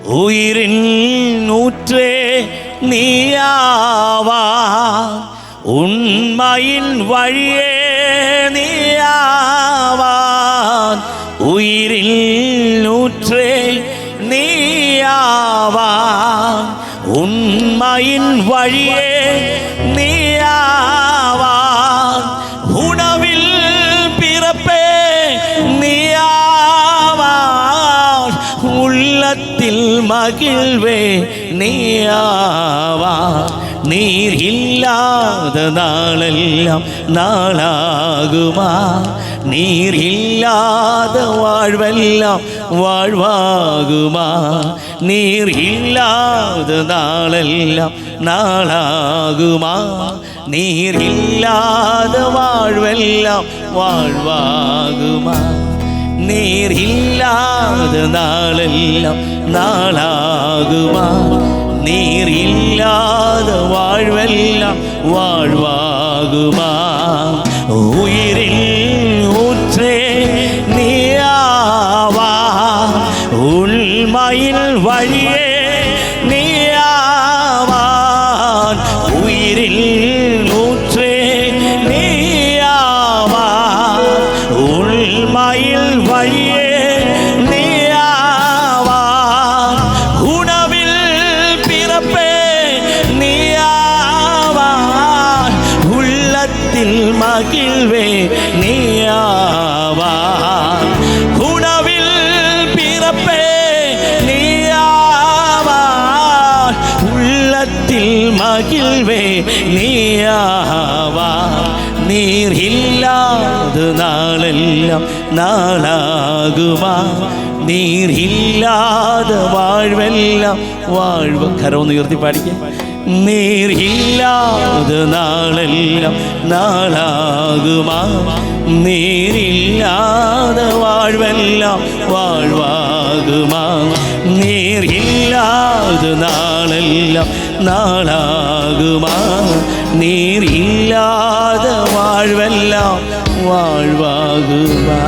உயிரின் ஊற்றே நீயாவாய், உண்மையின் வழியே நீயாவாய். உயிரின் ஊற்றே நீயாவாய், உண்மையின் வழியே நீயாவாய். உணவில் பிறப்பே நீயாவாய், உள்ளத்தில் மகிழ்வே நீயாவாய். நீர் இல்லாத நாளெல்லாம் நாளாகுமா? நீர் இல்லாத வாழ்வெல்லாம் வாழ்வாகுமா? நீர் இல்லாத நாளெல்லாம் நாளாகுமா? நீர் இல்லாத வாழ்வெல்லாம் வாழ்வாகுமா? நீர் இல்லாத நாளெல்லாம் நாளாகுமா? நீர் இல்லாத வாழ்வெல்லாம் வாழ்வாகுமா? உயிரின் ஊற்றே நீயாவாய், உண்மையின் வழியே நீயாவாய். உயிரின் ஊற்றே நீயாவாய், உண்மையின் வழியே நீயாவாய். உணவில் பிறப்பே நீயாவாய், உள்ளத்தில் மகிழ்வே நீயாவாய். உணவில் பிறப்பே நீயாவாய், உள்ளத்தில் மகிழ்வே நீயாவாய். நீர் இல்லாத நாளெல்லாம் நாளாகுமா? நீர் இல்லாத வாழ்வெல்லாம் வாழ்வு. കരമൊന്ന് ഉയർത്തി പാടിക്കേ. നീർ ഇല്ലാத നാളെല്ലാം നാളാകുമാ? നീരില്ലാത വാഴ്വെല്ലാം വാഴ്വാകുമാ? നീരില്ലാത നാളെല്ലാം നാളാകുമാ? നീരില്ലാത വാഴ്വെല്ലാം വാഴ്വാകുമാ?